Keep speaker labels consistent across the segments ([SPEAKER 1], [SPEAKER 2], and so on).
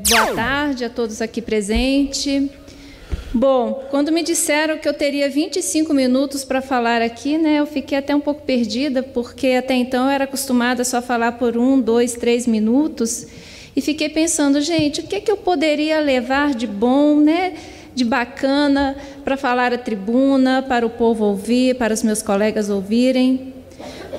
[SPEAKER 1] Boa tarde a todos aqui presentes. Bom, quando me disseram que eu teria 25 minutos para falar aqui, né, eu fiquei até um pouco perdida, porque até então eu era acostumada só a falar por 1, 2, 3 minutos, e fiquei pensando, gente, o que é que eu poderia levar de bom, né, de bacana, para falar à tribuna, para o povo ouvir, para os meus colegas ouvirem.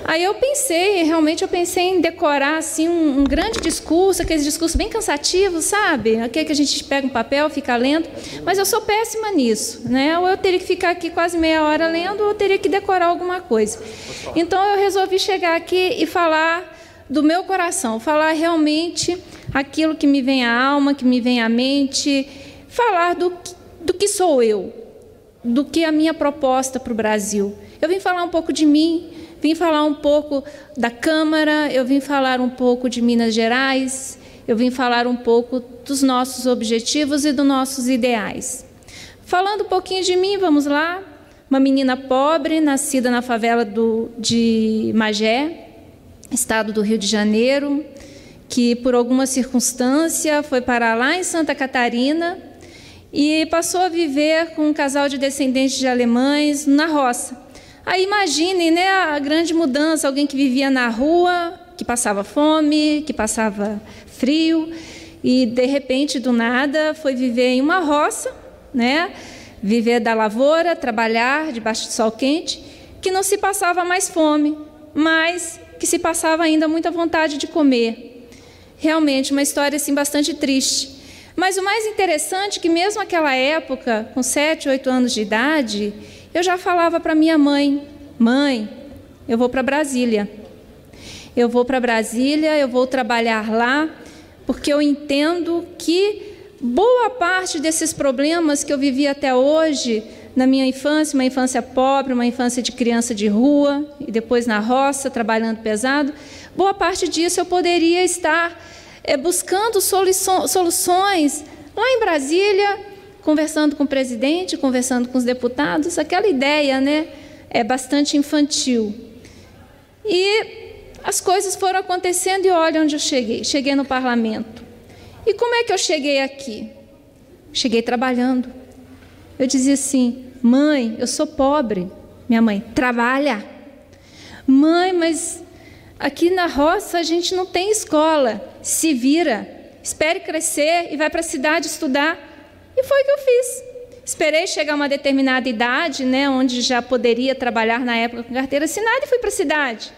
[SPEAKER 1] Aí eu pensei, realmente eu pensei em decorar assim, um grande discurso, aqueles discursos bem cansativos, sabe? Aquele que a gente pega um papel, fica lendo, mas eu sou péssima nisso, né? Ou eu teria que ficar aqui quase meia hora lendo, ou eu teria que decorar alguma coisa. Então eu resolvi chegar aqui e falar do meu coração, falar realmente aquilo que me vem à alma, que me vem à mente, falar do que sou eu, do que é a minha proposta para o Brasil. Eu vim falar um pouco de mim, vim falar um pouco da Câmara, eu vim falar um pouco de Minas Gerais, eu vim falar um pouco dos nossos objetivos e dos nossos ideais. Falando um pouquinho de mim, vamos lá. Uma menina pobre, nascida na favela de Magé, estado do Rio de Janeiro, que por alguma circunstância foi parar lá em Santa Catarina e passou a viver com um casal de descendentes de alemães na roça. Aí imaginem, né, a grande mudança, alguém que vivia na rua, que passava fome, que passava frio, e de repente, do nada, foi viver em uma roça, né, viver da lavoura, trabalhar debaixo do sol quente, que não se passava mais fome, mas que se passava ainda muita vontade de comer. Realmente, uma história assim, bastante triste. Mas o mais interessante é que mesmo naquela época, com 7, 8 anos de idade, eu já falava para minha mãe, mãe, eu vou para Brasília. Eu vou para Brasília, eu vou trabalhar lá, porque eu entendo que boa parte desses problemas que eu vivi até hoje, na minha infância, uma infância pobre, uma infância de criança de rua, e depois na roça, trabalhando pesado, boa parte disso eu poderia estar buscando soluções lá em Brasília, conversando com o presidente, conversando com os deputados, aquela ideia, né, é bastante infantil. E as coisas foram acontecendo e olha onde eu cheguei. Cheguei no parlamento. E como é que eu cheguei aqui? Cheguei trabalhando. Eu dizia assim, mãe, eu sou pobre. Minha mãe, trabalha. Mãe, mas aqui na roça a gente não tem escola. Se vira, espere crescer e vai para a cidade estudar. E foi o que eu fiz. Esperei chegar a uma determinada idade, né, onde já poderia trabalhar na época com carteira assinada e fui para a cidade.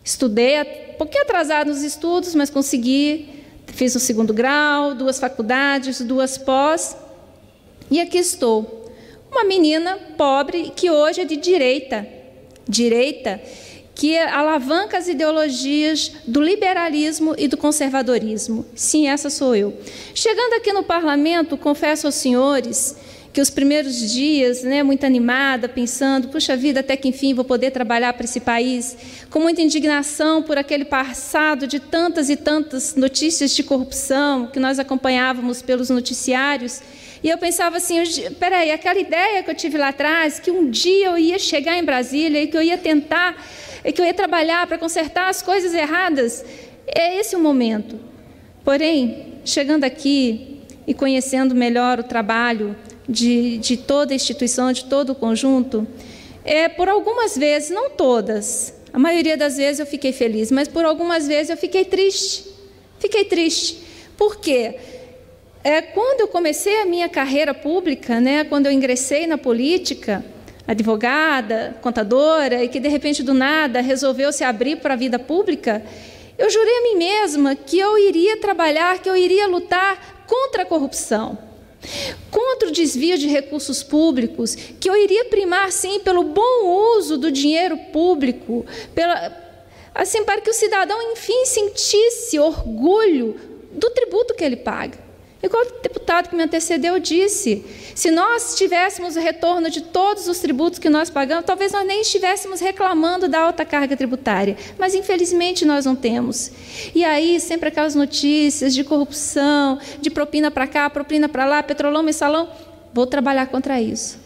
[SPEAKER 1] Estudei, um pouquinho atrasado nos estudos, mas consegui. Fiz o 2º grau, 2 faculdades, 2 pós. E aqui estou. Uma menina pobre que hoje é de direita. Direita que alavanca as ideologias do liberalismo e do conservadorismo. Sim, essa sou eu. Chegando aqui no parlamento, confesso aos senhores que os primeiros dias, né, muito animada, pensando, puxa vida, até que enfim vou poder trabalhar para esse país, com muita indignação por aquele passado de tantas e tantas notícias de corrupção que nós acompanhávamos pelos noticiários. E eu pensava assim, peraí, aquela ideia que eu tive lá atrás, que um dia eu ia chegar em Brasília e que eu ia tentar, que eu ia trabalhar para consertar as coisas erradas, é esse o momento. Porém, chegando aqui e conhecendo melhor o trabalho de toda a instituição, de todo o conjunto, por algumas vezes, não todas, a maioria das vezes eu fiquei feliz, mas por algumas vezes eu fiquei triste. Fiquei triste. Por quê? Quando eu comecei a minha carreira pública, né, quando eu ingressei na política, advogada, contadora, e que de repente do nada resolveu se abrir para a vida pública, eu jurei a mim mesma que eu iria trabalhar, que eu iria lutar contra a corrupção, contra o desvio de recursos públicos, que eu iria primar, sim, pelo bom uso do dinheiro público, assim, para que o cidadão, enfim, sentisse orgulho do tributo que ele paga. Igual o deputado que me antecedeu disse, se nós tivéssemos o retorno de todos os tributos que nós pagamos, talvez nós nem estivéssemos reclamando da alta carga tributária, mas infelizmente nós não temos. E aí sempre aquelas notícias de corrupção, de propina para cá, propina para lá, petrolão, mensalão, vou trabalhar contra isso.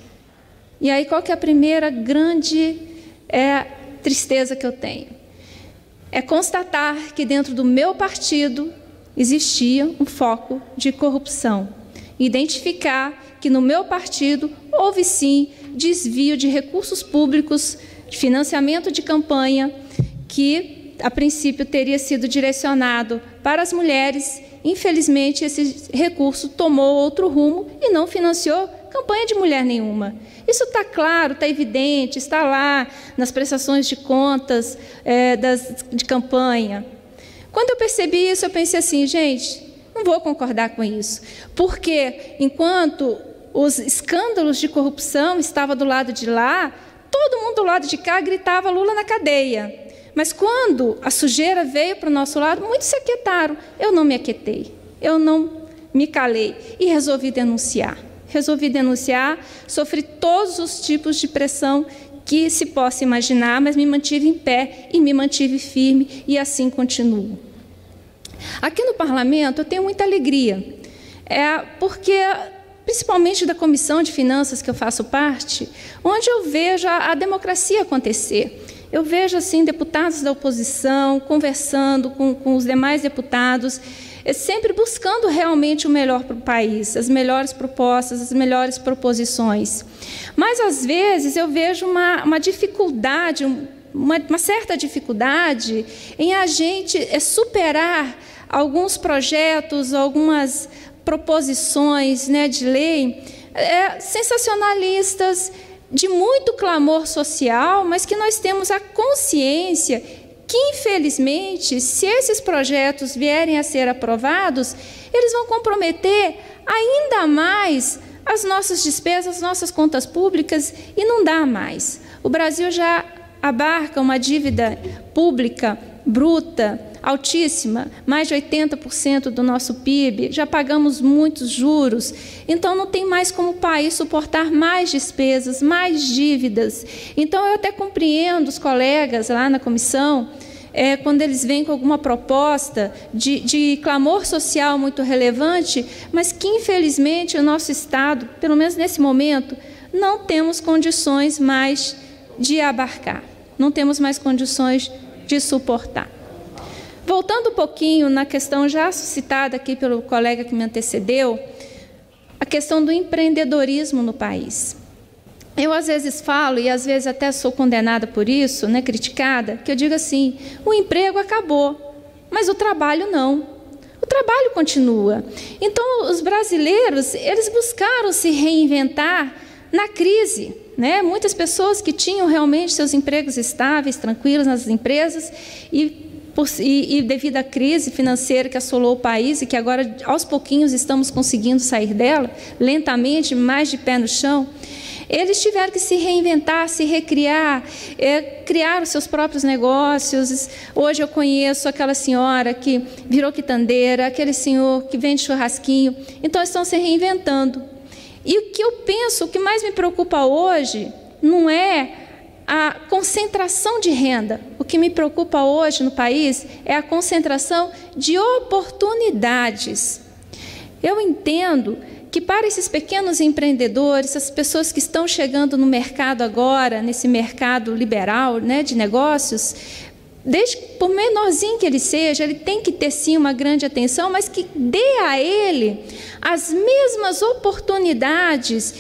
[SPEAKER 1] E aí qual que é a primeira grande tristeza que eu tenho? É constatar que dentro do meu partido existia um foco de corrupção. Identificar que no meu partido houve sim desvio de recursos públicos, de financiamento de campanha, que a princípio teria sido direcionado para as mulheres. Infelizmente, esse recurso tomou outro rumo e não financiou campanha de mulher nenhuma. Isso está claro, está evidente, está lá nas prestações de contas de campanha. Quando eu percebi isso, eu pensei assim, gente, não vou concordar com isso, porque enquanto os escândalos de corrupção estavam do lado de lá, todo mundo do lado de cá gritava Lula na cadeia. Mas quando a sujeira veio para o nosso lado, muitos se aquietaram. Eu não me aquietei, eu não me calei e resolvi denunciar. Resolvi denunciar, sofri todos os tipos de pressão que se possa imaginar, mas me mantive em pé e me mantive firme e assim continuo. Aqui no parlamento eu tenho muita alegria, porque principalmente da Comissão de Finanças que eu faço parte, onde eu vejo a democracia acontecer. Eu vejo assim deputados da oposição conversando com os demais deputados, sempre buscando realmente o melhor para o país, as melhores propostas, as melhores proposições. Mas, às vezes, eu vejo uma dificuldade, uma certa dificuldade em a gente superar alguns projetos, algumas proposições, né, de lei sensacionalistas, de muito clamor social, mas que nós temos a consciência que, infelizmente, se esses projetos vierem a ser aprovados, eles vão comprometer ainda mais as nossas despesas, as nossas contas públicas, e não dá mais. O Brasil já abarca uma dívida pública bruta, altíssima, mais de 80% do nosso PIB, já pagamos muitos juros, então não tem mais como o país suportar mais despesas, mais dívidas. Então eu até compreendo os colegas lá na comissão, quando eles vêm com alguma proposta de clamor social muito relevante, mas que infelizmente o nosso Estado, pelo menos nesse momento, não temos condições mais de abarcar, não temos mais condições de suportar. Voltando um pouquinho na questão já suscitada aqui pelo colega que me antecedeu, a questão do empreendedorismo no país. Eu às vezes falo, e às vezes até sou condenada por isso, né, criticada, que eu digo assim, o emprego acabou, mas o trabalho não. O trabalho continua. Então, os brasileiros, eles buscaram se reinventar na crise, né? Muitas pessoas que tinham realmente seus empregos estáveis, tranquilos nas empresas, e devido à crise financeira que assolou o país e que agora, aos pouquinhos, estamos conseguindo sair dela, lentamente, mais de pé no chão, eles tiveram que se reinventar, se recriar, criar os seus próprios negócios. Hoje eu conheço aquela senhora que virou quitandeira, aquele senhor que vende churrasquinho, então estão se reinventando. E o que eu penso, o que mais me preocupa hoje, não é a concentração de renda. O que me preocupa hoje no país é a concentração de oportunidades. Eu entendo que para esses pequenos empreendedores, essas pessoas que estão chegando no mercado agora, nesse mercado liberal, né, de negócios, desde por menorzinho que ele seja, ele tem que ter sim uma grande atenção, mas que dê a ele as mesmas oportunidades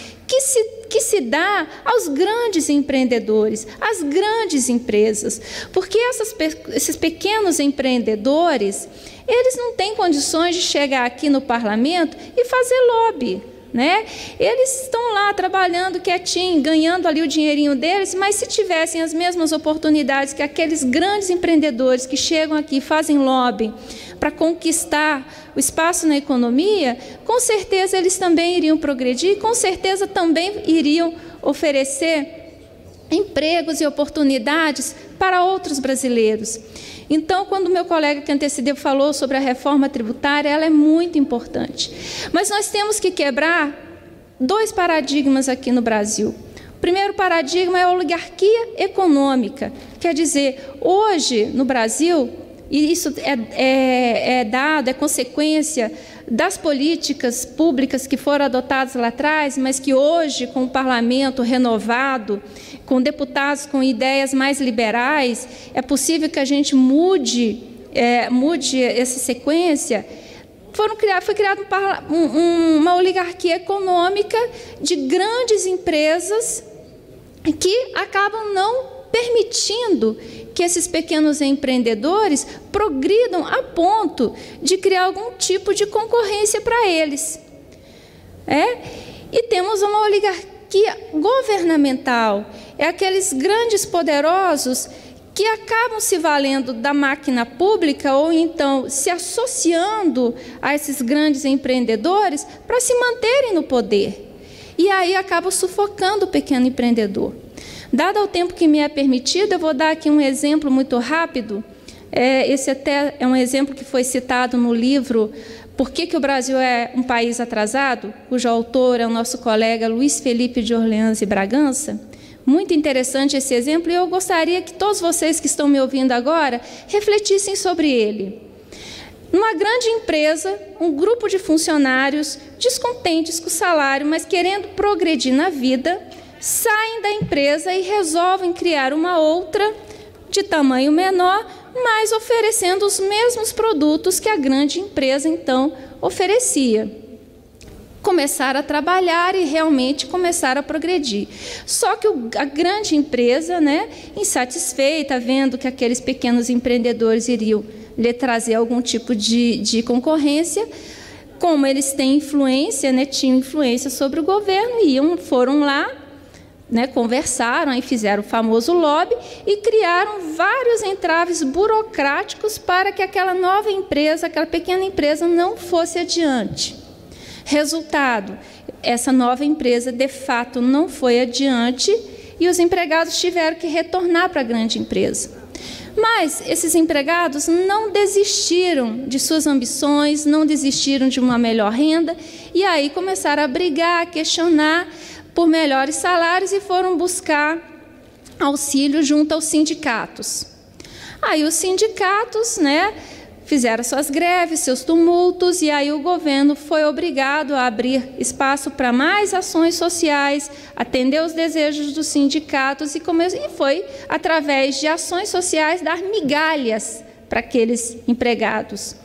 [SPEAKER 1] que se dá aos grandes empreendedores, às grandes empresas, porque esses pequenos empreendedores, eles não têm condições de chegar aqui no parlamento e fazer lobby, né? Eles estão lá trabalhando quietinho, ganhando ali o dinheirinho deles, mas se tivessem as mesmas oportunidades que aqueles grandes empreendedores que chegam aqui e fazem lobby para conquistar o espaço na economia, com certeza eles também iriam progredir, com certeza também iriam oferecer empregos e oportunidades para outros brasileiros. Então, quando o meu colega que antecedeu falou sobre a reforma tributária, ela é muito importante. Mas nós temos que quebrar dois paradigmas aqui no Brasil. O primeiro paradigma é a oligarquia econômica. Quer dizer, hoje no Brasil, e isso é consequência das políticas públicas que foram adotadas lá atrás, mas que hoje, com o parlamento renovado, com deputados com ideias mais liberais, é possível que a gente mude essa sequência. foi criada uma oligarquia econômica de grandes empresas que acabam não permitindo que esses pequenos empreendedores progridam a ponto de criar algum tipo de concorrência para eles. E temos uma oligarquia governamental, aqueles grandes poderosos que acabam se valendo da máquina pública ou então se associando a esses grandes empreendedores para se manterem no poder. E aí acabam sufocando o pequeno empreendedor. Dado o tempo que me é permitido, eu vou dar aqui um exemplo muito rápido. Esse até é um exemplo que foi citado no livro Por que o Brasil é um País Atrasado?, cujo autor é o nosso colega Luiz Felipe de Orleans e Bragança. Muito interessante esse exemplo e eu gostaria que todos vocês que estão me ouvindo agora refletissem sobre ele. Numa grande empresa, um grupo de funcionários descontentes com o salário, mas querendo progredir na vida, saem da empresa e resolvem criar uma outra de tamanho menor, mas oferecendo os mesmos produtos que a grande empresa então oferecia. Começaram a trabalhar e realmente começaram a progredir. Só que a grande empresa, insatisfeita, vendo que aqueles pequenos empreendedores iriam lhe trazer algum tipo de concorrência, como eles têm influência, tinham influência sobre o governo, foram lá, conversaram, aí fizeram o famoso lobby e criaram vários entraves burocráticos para que aquela nova empresa, aquela pequena empresa, não fosse adiante. Resultado, essa nova empresa de fato não foi adiante e os empregados tiveram que retornar para a grande empresa. Mas esses empregados não desistiram de suas ambições, não desistiram de uma melhor renda e aí começaram a brigar, a questionar por melhores salários e foram buscar auxílio junto aos sindicatos. Aí os sindicatos, fizeram suas greves, seus tumultos, e aí o governo foi obrigado a abrir espaço para mais ações sociais, atender os desejos dos sindicatos e foi, através de ações sociais, dar migalhas para aqueles empregados.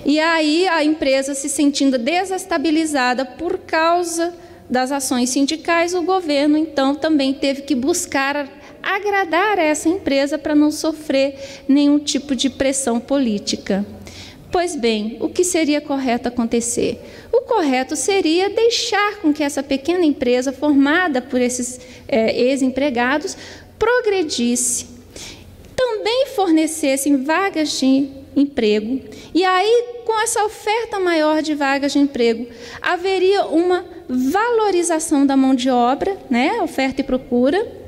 [SPEAKER 1] E aí a empresa, se sentindo desestabilizada por causa das ações sindicais, o governo então também teve que buscar agradar a essa empresa para não sofrer nenhum tipo de pressão política. Pois bem, o que seria correto acontecer? O correto seria deixar com que essa pequena empresa, formada por esses ex-empregados, progredisse, também fornecessem vagas de emprego, e aí, com essa oferta maior de vagas de emprego, haveria uma valorização da mão de obra, oferta e procura.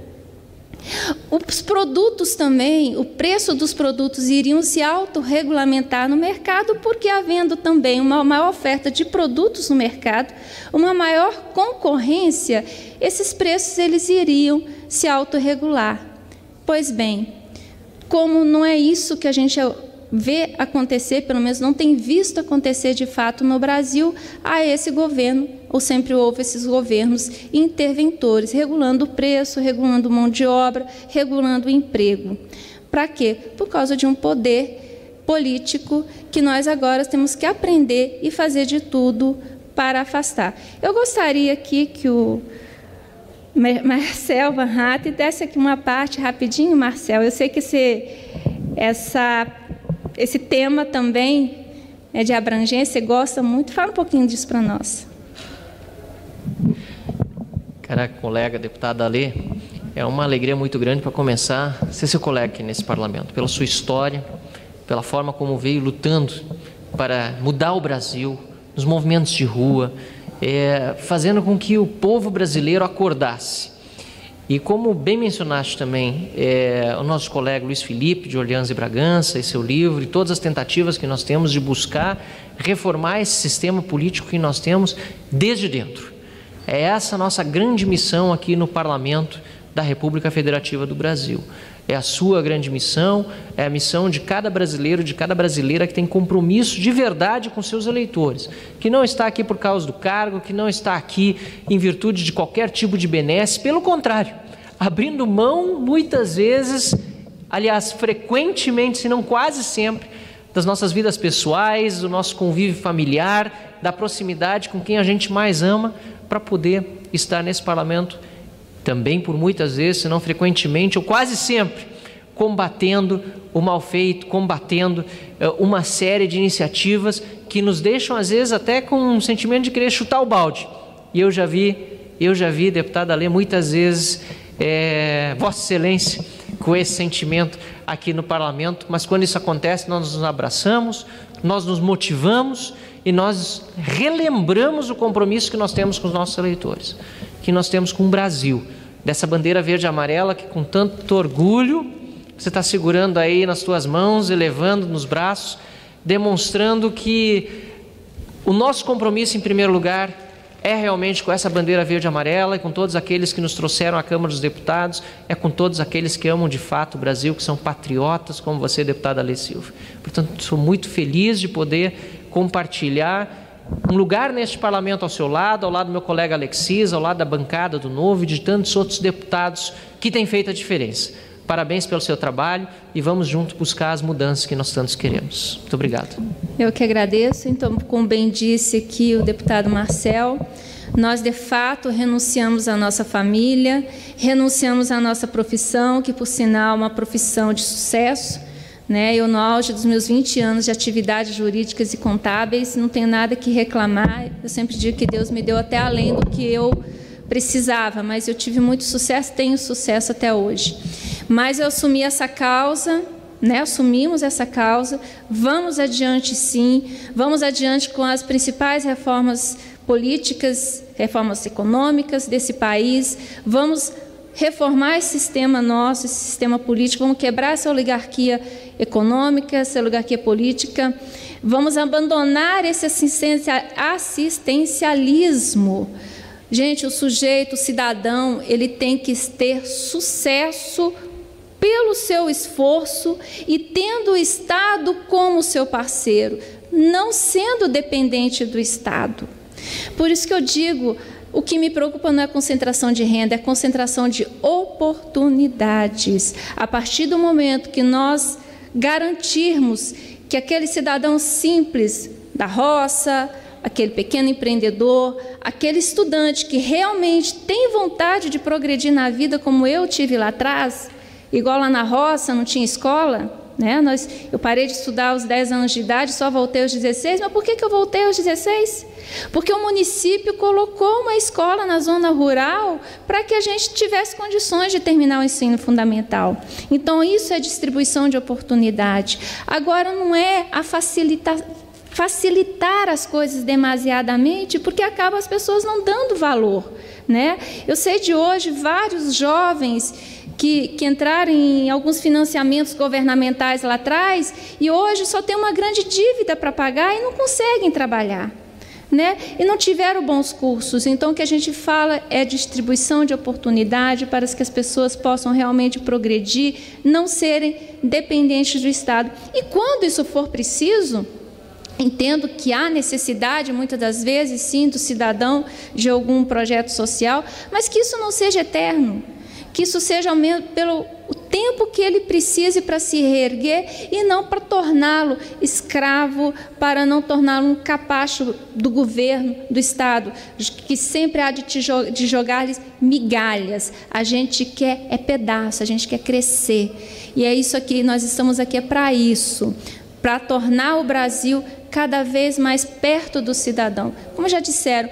[SPEAKER 1] Os produtos também, o preço dos produtos iriam se autorregulamentar no mercado, porque havendo também uma maior oferta de produtos no mercado, uma maior concorrência, esses preços eles iriam se autorregular. Pois bem, como não é isso que a gente vê acontecer, pelo menos não tem visto acontecer de fato no Brasil, há esse governo, ou sempre houve esses governos interventores, regulando o preço, regulando mão de obra, regulando o emprego. Para quê? Por causa de um poder político que nós agora temos que aprender e fazer de tudo para afastar. Eu gostaria aqui que o Marcel Van Hatten desse aqui uma parte rapidinho, Marcel. Eu sei que esse tema também é de abrangência, você gosta muito. Fala um pouquinho disso para nós.
[SPEAKER 2] Cara, colega, deputada Alê, é uma alegria muito grande para começar a ser seu colega aqui nesse parlamento, pela sua história, pela forma como veio lutando para mudar o Brasil, nos movimentos de rua, fazendo com que o povo brasileiro acordasse. E como bem mencionaste também, o nosso colega Luiz Felipe de Orleans e Bragança, e seu livro, e todas as tentativas que nós temos de buscar reformar esse sistema político que nós temos desde dentro. É essa a nossa grande missão aqui no Parlamento da República Federativa do Brasil. É a sua grande missão, é a missão de cada brasileiro, de cada brasileira que tem compromisso de verdade com seus eleitores, que não está aqui por causa do cargo, que não está aqui em virtude de qualquer tipo de benesse, pelo contrário, abrindo mão muitas vezes, aliás, frequentemente, se não quase sempre, das nossas vidas pessoais, do nosso convívio familiar, da proximidade com quem a gente mais ama, para poder estar nesse parlamento também por muitas vezes, se não frequentemente ou quase sempre, combatendo o mal feito, combatendo uma série de iniciativas que nos deixam às vezes até com um sentimento de querer chutar o balde. E eu já vi, deputada Lê, muitas vezes Vossa Excelência com esse sentimento aqui no parlamento, mas quando isso acontece nós nos abraçamos, nós nos motivamos e nós relembramos o compromisso que nós temos com os nossos eleitores, que nós temos com o Brasil, dessa bandeira verde e amarela que com tanto orgulho você está segurando aí nas tuas mãos, elevando nos braços, demonstrando que o nosso compromisso em primeiro lugar é realmente com essa bandeira verde e amarela e com todos aqueles que nos trouxeram à Câmara dos Deputados, é com todos aqueles que amam de fato o Brasil, que são patriotas, como você, deputada Lê Silva. Portanto, sou muito feliz de poder compartilhar um lugar neste parlamento ao seu lado, ao lado do meu colega Alexis, ao lado da bancada do Novo e de tantos outros deputados que têm feito a diferença. Parabéns pelo seu trabalho e vamos juntos buscar as mudanças que nós tantos queremos. Muito obrigado.
[SPEAKER 1] Eu que agradeço. Então, como bem disse aqui o deputado Marcel, nós de fato renunciamos à nossa família, renunciamos à nossa profissão, que por sinal é uma profissão de sucesso, né? Eu, no auge dos meus 20 anos de atividades jurídicas e contábeis, não tenho nada que reclamar. Eu sempre digo que Deus me deu até além do que eu precisava, mas eu tive muito sucesso, tenho sucesso até hoje. Mas eu assumi essa causa, né? Assumimos essa causa, vamos adiante sim, vamos adiante com as principais reformas políticas, reformas econômicas desse país, vamos reformar esse sistema nosso, esse sistema político, vamos quebrar essa oligarquia econômica, essa oligarquia política, vamos abandonar esse assistencialismo. Gente, o sujeito, o cidadão, ele tem que ter sucesso pelo seu esforço e tendo o Estado como seu parceiro, não sendo dependente do Estado. Por isso que eu digo, o que me preocupa não é a concentração de renda, é a concentração de oportunidades. A partir do momento que nós garantirmos que aquele cidadão simples da roça, aquele pequeno empreendedor, aquele estudante que realmente tem vontade de progredir na vida, como eu tive lá atrás, igual lá na roça, não tinha escola, né? Eu parei de estudar aos 10 anos de idade, só voltei aos 16, mas por que eu voltei aos 16? Porque o município colocou uma escola na zona rural para que a gente tivesse condições de terminar o ensino fundamental. Então, isso é distribuição de oportunidade. Agora, não é a facilitar as coisas demasiadamente, porque acaba as pessoas não dando valor, né? Eu sei de hoje vários jovens que entraram em alguns financiamentos governamentais lá atrás e hoje só tem uma grande dívida para pagar e não conseguem trabalhar, né? E não tiveram bons cursos. Então, o que a gente fala é distribuição de oportunidade para que as pessoas possam realmente progredir, não serem dependentes do Estado. E quando isso for preciso, entendo que há necessidade, muitas das vezes, sim, do cidadão de algum projeto social, mas que isso não seja eterno, que isso seja ao menos pelo o tempo que ele precise para se reerguer e não para torná-lo escravo, para não torná-lo um capacho do governo, do Estado, que sempre há de jogar-lhes migalhas. A gente quer pedaço, a gente quer crescer. E é isso aqui, nós estamos aqui para isso, para tornar o Brasil cada vez mais perto do cidadão. Como já disseram,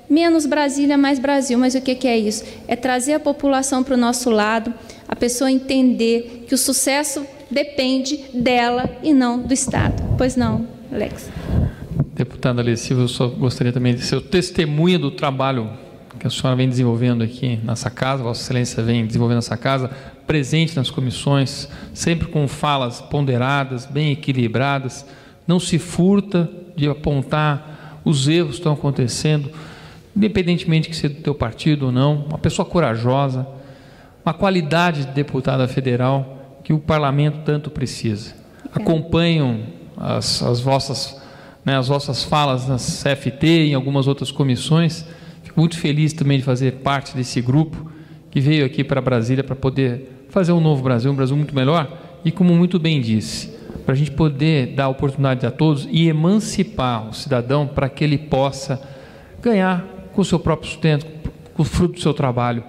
[SPEAKER 1] menos Brasília, mais Brasil. Mas o que é isso? É trazer a população para o nosso lado, a pessoa entender que o sucesso depende dela e não do Estado. Pois não, Alex?
[SPEAKER 3] Deputada Lê Silva, eu só gostaria também de ser o testemunha do trabalho que a senhora vem desenvolvendo aqui nessa casa, Vossa Excelência vem desenvolvendo nessa casa, presente nas comissões, sempre com falas ponderadas, bem equilibradas, não se furta de apontar os erros que estão acontecendo, independentemente que seja do teu partido ou não, uma pessoa corajosa, uma qualidade de deputada federal que o parlamento tanto precisa. Acompanham as vossas falas na CFT e em algumas outras comissões. Fico muito feliz também de fazer parte desse grupo que veio aqui para Brasília para poder fazer um novo Brasil, um Brasil muito melhor e, como muito bem disse, para a gente poder dar oportunidade a todos e emancipar o cidadão para que ele possa ganhar com o seu próprio sustento, com o fruto do seu trabalho,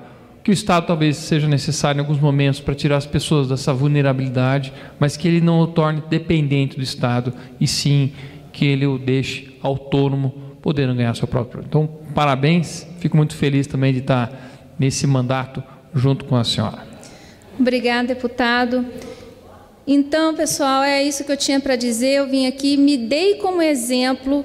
[SPEAKER 3] que o Estado talvez seja necessário em alguns momentos para tirar as pessoas dessa vulnerabilidade, mas que ele não o torne dependente do Estado, e sim que ele o deixe autônomo, podendo ganhar seu próprio. Então, parabéns, fico muito feliz também de estar nesse mandato junto com a senhora.
[SPEAKER 1] Obrigada, deputado. Então, pessoal, é isso que eu tinha para dizer. Eu vim aqui, me dei como exemplo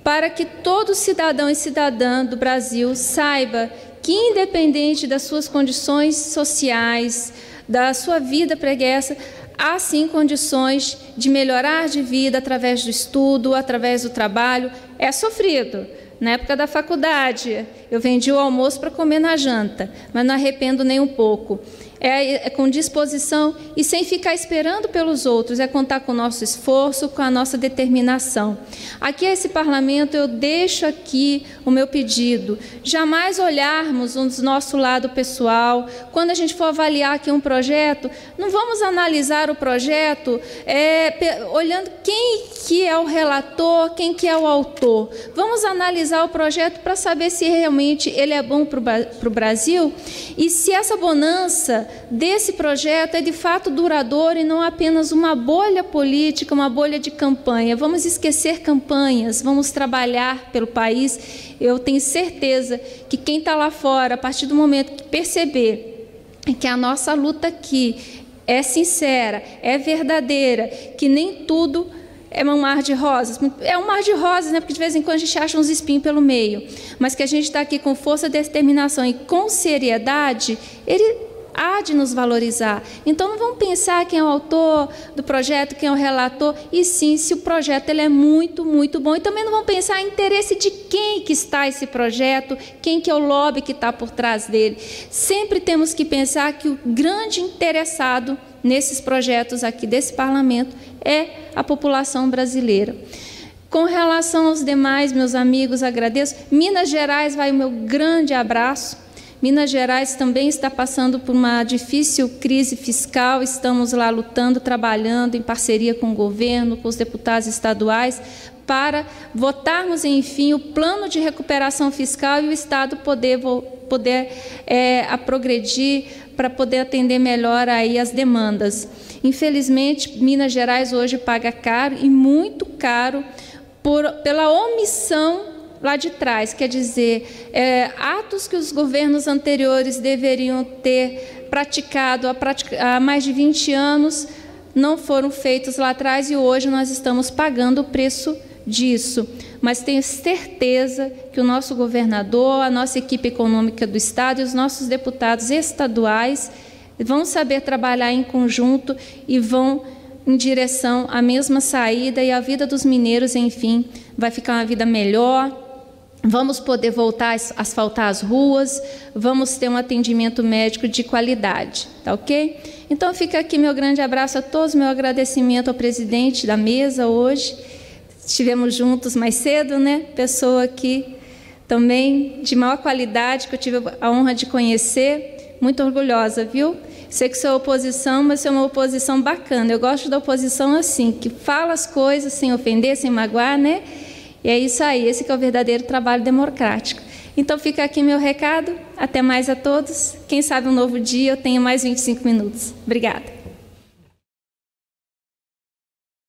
[SPEAKER 1] para que todo cidadão e cidadã do Brasil saiba que, independente das suas condições sociais, da sua vida preguiça, há sim condições de melhorar de vida através do estudo, através do trabalho. É sofrido. Na época da faculdade, eu vendi o almoço para comer na janta, mas não arrependo nem um pouco. É com disposição e sem ficar esperando pelos outros, é contar com o nosso esforço, com a nossa determinação. Aqui, esse parlamento, eu deixo aqui o meu pedido, jamais olharmos o nosso lado pessoal. Quando a gente for avaliar aqui um projeto, não vamos analisar o projeto olhando quem que é o relator, quem que é o autor. Vamos analisar o projeto para saber se realmente ele é bom para o Brasil e se essa bonança desse projeto é de fato duradouro e não apenas uma bolha política, uma bolha de campanha. Vamos esquecer campanhas, vamos trabalhar pelo país. Eu tenho certeza que quem está lá fora, a partir do momento que perceber que a nossa luta aqui é sincera, é verdadeira, que nem tudo é um mar de rosas. É um mar de rosas, né? Porque de vez em quando a gente acha uns espinhos pelo meio. Mas que a gente está aqui com força, determinação e com seriedade, ele há de nos valorizar. Então, não vamos pensar quem é o autor do projeto, quem é o relator, e sim, se o projeto ele é muito, muito bom. E também não vamos pensar em interesse de quem que está esse projeto, quem que é o lobby que está por trás dele. Sempre temos que pensar que o grande interessado nesses projetos aqui desse parlamento é a população brasileira. Com relação aos demais, meus amigos, agradeço. Minas Gerais vai o meu grande abraço. Minas Gerais também está passando por uma difícil crise fiscal, estamos lá lutando, trabalhando em parceria com o governo, com os deputados estaduais, para votarmos, enfim, o plano de recuperação fiscal e o Estado poder progredir para poder atender melhor aí as demandas. Infelizmente, Minas Gerais hoje paga caro, e muito caro, pela omissão lá de trás, quer dizer, atos que os governos anteriores deveriam ter praticado há mais de 20 anos, não foram feitos lá atrás e hoje nós estamos pagando o preço disso. Mas tenho certeza que o nosso governador, a nossa equipe econômica do Estado e os nossos deputados estaduais vão saber trabalhar em conjunto e vão em direção à mesma saída, e a vida dos mineiros, enfim, vai ficar uma vida melhor. Vamos poder voltar a asfaltar as ruas, vamos ter um atendimento médico de qualidade, tá ok? Então fica aqui meu grande abraço a todos, meu agradecimento ao presidente da mesa hoje. Estivemos juntos mais cedo, né? Pessoa aqui também de maior qualidade, que eu tive a honra de conhecer, muito orgulhosa, viu? Sei que sou oposição, mas sou uma oposição bacana. Eu gosto da oposição assim, que fala as coisas sem ofender, sem magoar, né? E é isso aí, esse que é o verdadeiro trabalho democrático. Então fica aqui meu recado, até mais a todos. Quem sabe um novo dia eu tenho mais 25 minutos. Obrigada.